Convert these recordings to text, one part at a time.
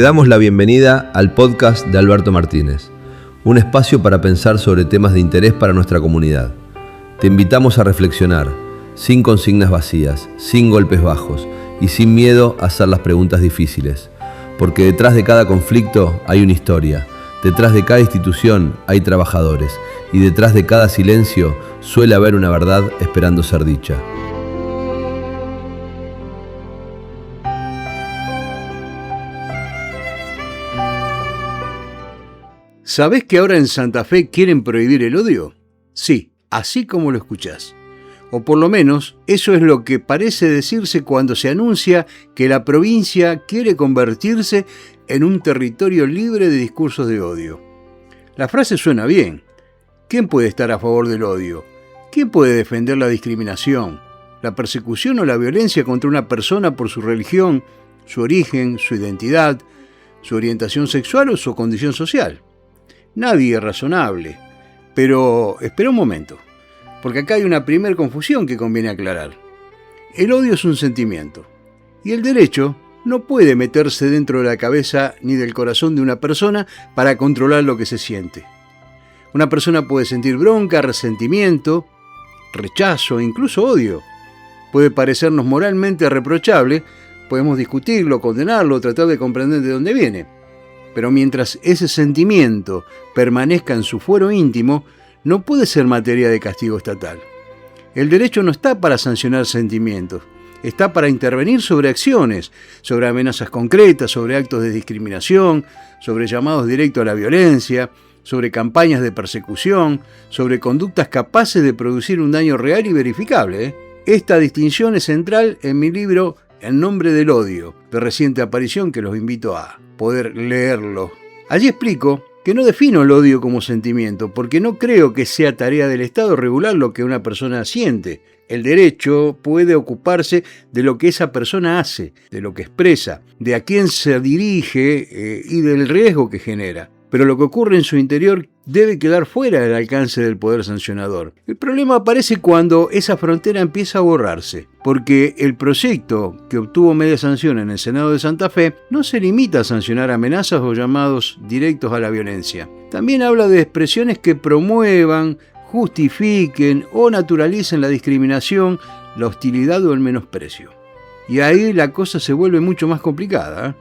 Te damos la bienvenida al podcast de Alberto Martínez, un espacio para pensar sobre temas de interés para nuestra comunidad. Te invitamos a reflexionar, sin consignas vacías, sin golpes bajos y sin miedo a hacer las preguntas difíciles, porque detrás de cada conflicto hay una historia, detrás de cada institución hay trabajadores y detrás de cada silencio suele haber una verdad esperando ser dicha. ¿Sabés que ahora en Santa Fe quieren prohibir el odio? Sí, así como lo escuchás. O por lo menos, eso es lo que parece decirse cuando se anuncia que la provincia quiere convertirse en un territorio libre de discursos de odio. La frase suena bien. ¿Quién puede estar a favor del odio? ¿Quién puede defender la discriminación, la persecución o la violencia contra una persona por su religión, su origen, su identidad, su orientación sexual o su condición social? Nadie es razonable. Pero espera un momento, porque acá hay una primera confusión que conviene aclarar. El odio es un sentimiento, y el derecho no puede meterse dentro de la cabeza ni del corazón de una persona para controlar lo que se siente. Una persona puede sentir bronca, resentimiento, rechazo e incluso odio. Puede parecernos moralmente reprochable, podemos discutirlo, condenarlo, tratar de comprender de dónde viene. Pero mientras ese sentimiento permanezca en su fuero íntimo, no puede ser materia de castigo estatal. El derecho no está para sancionar sentimientos, está para intervenir sobre acciones, sobre amenazas concretas, sobre actos de discriminación, sobre llamados directos a la violencia, sobre campañas de persecución, sobre conductas capaces de producir un daño real y verificable. Esta distinción es central en mi libro En nombre del odio, de reciente aparición, que los invito a poder leerlo. Allí explico que no defino el odio como sentimiento, porque no creo que sea tarea del Estado regular lo que una persona siente. El derecho puede ocuparse de lo que esa persona hace, de lo que expresa, de a quién se dirige y del riesgo que genera. Pero lo que ocurre en su interior debe quedar fuera del alcance del poder sancionador. El problema aparece cuando esa frontera empieza a borrarse, porque el proyecto que obtuvo media sanción en el Senado de Santa Fe no se limita a sancionar amenazas o llamados directos a la violencia. También habla de expresiones que promuevan, justifiquen o naturalicen la discriminación, la hostilidad o el menosprecio. Y ahí la cosa se vuelve mucho más complicada,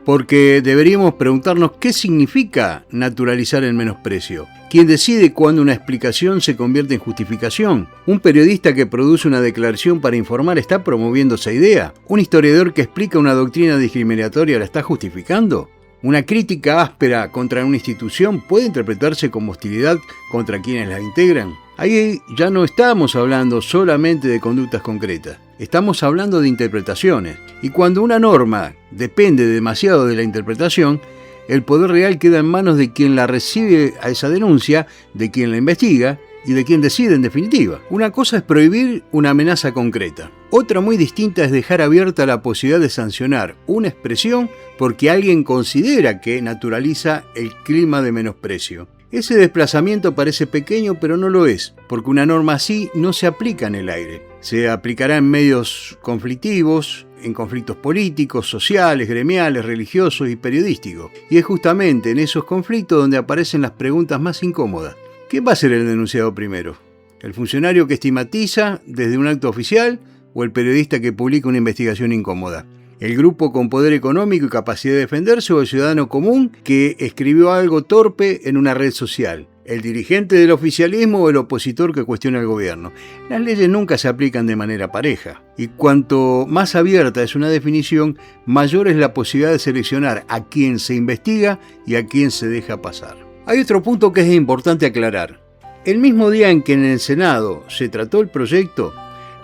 porque deberíamos preguntarnos qué significa naturalizar el menosprecio. ¿Quién decide cuándo una explicación se convierte en justificación? ¿Un periodista que produce una declaración para informar está promoviendo esa idea? ¿Un historiador que explica una doctrina discriminatoria la está justificando? ¿Una crítica áspera contra una institución puede interpretarse como hostilidad contra quienes la integran? Ahí ya no estamos hablando solamente de conductas concretas, estamos hablando de interpretaciones. Y cuando una norma depende demasiado de la interpretación, el poder real queda en manos de quien la recibe a esa denuncia, de quien la investiga y de quien decide en definitiva. Una cosa es prohibir una amenaza concreta. Otra muy distinta es dejar abierta la posibilidad de sancionar una expresión porque alguien considera que naturaliza el clima de menosprecio. Ese desplazamiento parece pequeño, pero no lo es, porque una norma así no se aplica en el aire. Se aplicará en medios conflictivos, en conflictos políticos, sociales, gremiales, religiosos y periodísticos. Y es justamente en esos conflictos donde aparecen las preguntas más incómodas. ¿Quién va a ser el denunciado primero? ¿El funcionario que estigmatiza desde un acto oficial o el periodista que publica una investigación incómoda? ¿El grupo con poder económico y capacidad de defenderse o el ciudadano común que escribió algo torpe en una red social? ¿El dirigente del oficialismo o el opositor que cuestiona al gobierno? Las leyes nunca se aplican de manera pareja, y cuanto más abierta es una definición, mayor es la posibilidad de seleccionar a quién se investiga y a quién se deja pasar. Hay otro punto que es importante aclarar. El mismo día en que en el Senado se trató el proyecto,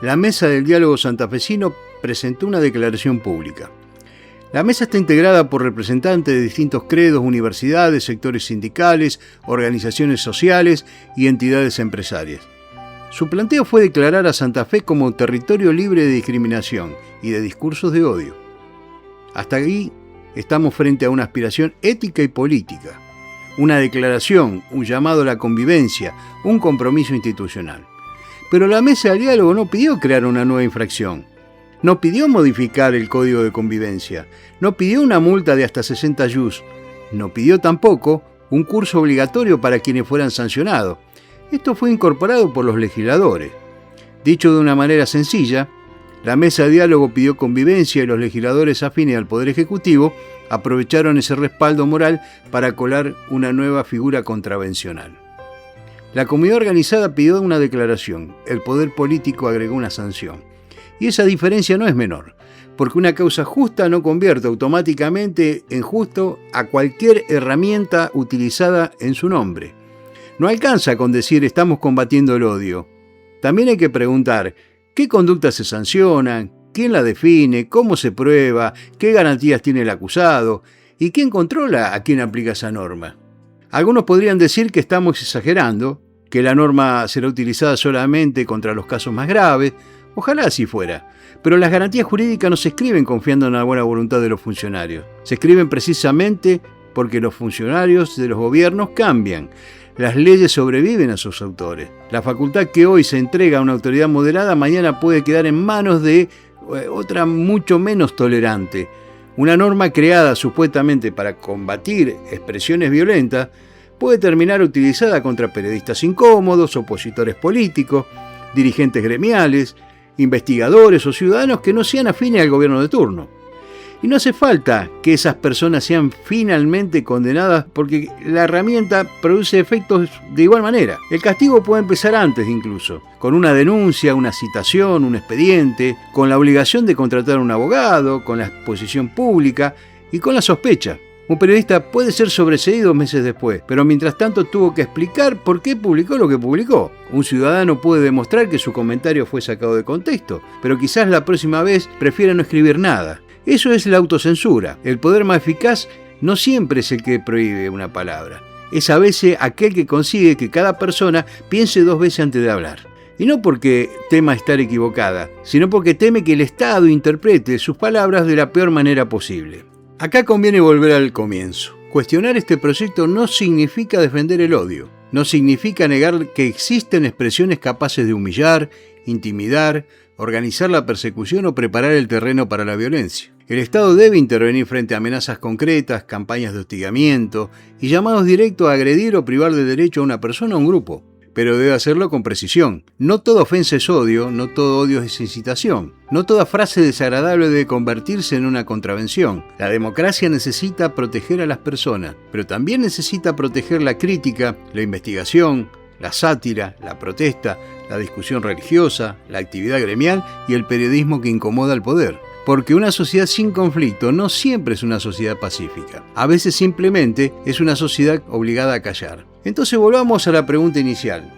la Mesa del Diálogo Santafesino presentó una declaración pública. La mesa está integrada por representantes de distintos credos, universidades, sectores sindicales, organizaciones sociales y entidades empresarias. Su planteo fue declarar a Santa Fe como territorio libre de discriminación y de discursos de odio. Hasta aquí estamos frente a una aspiración ética y política, una declaración, un llamado a la convivencia, un compromiso institucional. Pero la mesa del diálogo no pidió crear una nueva infracción. No pidió modificar el código de convivencia, no pidió una multa de hasta 60 yus, no pidió tampoco un curso obligatorio para quienes fueran sancionados. Esto fue incorporado por los legisladores. Dicho de una manera sencilla, la mesa de diálogo pidió convivencia y los legisladores afines al Poder Ejecutivo aprovecharon ese respaldo moral para colar una nueva figura contravencional. La comunidad organizada pidió una declaración, el poder político agregó una sanción. Y esa diferencia no es menor, porque una causa justa no convierte automáticamente en justo a cualquier herramienta utilizada en su nombre. No alcanza con decir estamos combatiendo el odio. También hay que preguntar qué conductas se sancionan, quién la define, cómo se prueba, qué garantías tiene el acusado y quién controla a quién aplica esa norma. Algunos podrían decir que estamos exagerando, que la norma será utilizada solamente contra los casos más graves. Ojalá así fuera, pero las garantías jurídicas no se escriben confiando en la buena voluntad de los funcionarios. Se escriben precisamente porque los funcionarios de los gobiernos cambian. Las leyes sobreviven a sus autores. La facultad que hoy se entrega a una autoridad moderada mañana puede quedar en manos de otra mucho menos tolerante. Una norma creada supuestamente para combatir expresiones violentas puede terminar utilizada contra periodistas incómodos, opositores políticos, dirigentes gremiales, investigadores o ciudadanos que no sean afines al gobierno de turno. Y no hace falta que esas personas sean finalmente condenadas porque la herramienta produce efectos de igual manera. El castigo puede empezar antes incluso, con una denuncia, una citación, un expediente, con la obligación de contratar a un abogado, con la exposición pública y con la sospecha. Un periodista puede ser sobreseído meses después, pero mientras tanto tuvo que explicar por qué publicó lo que publicó. Un ciudadano puede demostrar que su comentario fue sacado de contexto, pero quizás la próxima vez prefiera no escribir nada. Eso es la autocensura. El poder más eficaz no siempre es el que prohíbe una palabra. Es a veces aquel que consigue que cada persona piense 2 veces antes de hablar. Y no porque tema estar equivocada, sino porque teme que el Estado interprete sus palabras de la peor manera posible. Acá conviene volver al comienzo. Cuestionar este proyecto no significa defender el odio. No significa negar que existen expresiones capaces de humillar, intimidar, organizar la persecución o preparar el terreno para la violencia. El Estado debe intervenir frente a amenazas concretas, campañas de hostigamiento y llamados directos a agredir o privar de derecho a una persona o un grupo. Pero debe hacerlo con precisión. No toda ofensa es odio, no todo odio es incitación. No toda frase desagradable debe convertirse en una contravención. La democracia necesita proteger a las personas, pero también necesita proteger la crítica, la investigación, la sátira, la protesta, la discusión religiosa, la actividad gremial y el periodismo que incomoda al poder. Porque una sociedad sin conflicto no siempre es una sociedad pacífica. A veces simplemente es una sociedad obligada a callar. Entonces volvamos a la pregunta inicial.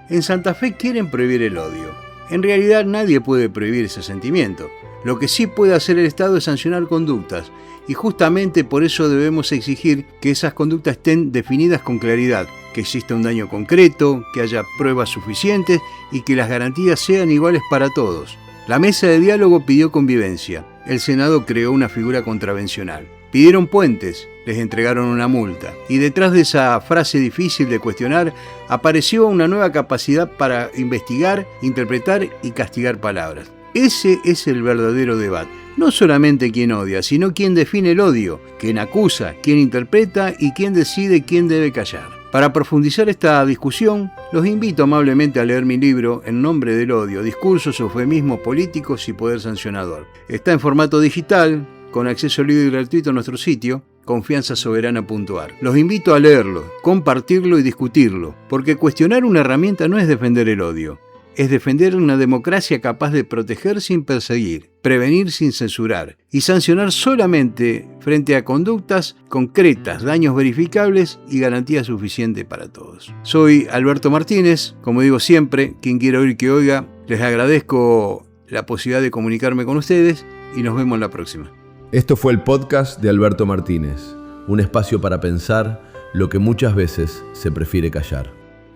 En Santa Fe quieren prohibir el odio. En realidad nadie puede prohibir ese sentimiento. Lo que sí puede hacer el Estado es sancionar conductas. Y justamente por eso debemos exigir que esas conductas estén definidas con claridad, que exista un daño concreto, que haya pruebas suficientes y que las garantías sean iguales para todos. La mesa de diálogo pidió convivencia. El Senado creó una figura contravencional. Pidieron puentes, les entregaron una multa. Y detrás de esa frase difícil de cuestionar, apareció una nueva capacidad para investigar, interpretar y castigar palabras. Ese es el verdadero debate. No solamente quién odia, sino quién define el odio, quién acusa, quién interpreta y quién decide quién debe callar. Para profundizar esta discusión, los invito amablemente a leer mi libro En nombre del odio, discursos, eufemismos políticos y poder sancionador. Está en formato digital, con acceso libre y gratuito a nuestro sitio, confianzasoberana.ar. Los invito a leerlo, compartirlo y discutirlo, porque cuestionar una herramienta no es defender el odio. Es defender una democracia capaz de proteger sin perseguir, prevenir sin censurar y sancionar solamente frente a conductas concretas, daños verificables y garantías suficientes para todos. Soy Alberto Martínez, como digo siempre, quien quiera oír que oiga, les agradezco la posibilidad de comunicarme con ustedes y nos vemos la próxima. Esto fue el podcast de Alberto Martínez, un espacio para pensar lo que muchas veces se prefiere callar.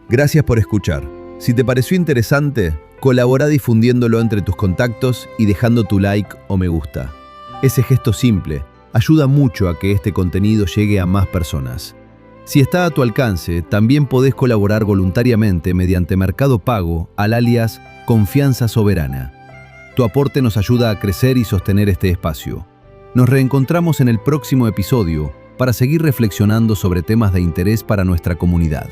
Gracias por escuchar. Si te pareció interesante, colabora difundiéndolo entre tus contactos y dejando tu like o me gusta. Ese gesto simple ayuda mucho a que este contenido llegue a más personas. Si está a tu alcance, también podés colaborar voluntariamente mediante Mercado Pago al alias Confianza Soberana. Tu aporte nos ayuda a crecer y sostener este espacio. Nos reencontramos en el próximo episodio para seguir reflexionando sobre temas de interés para nuestra comunidad.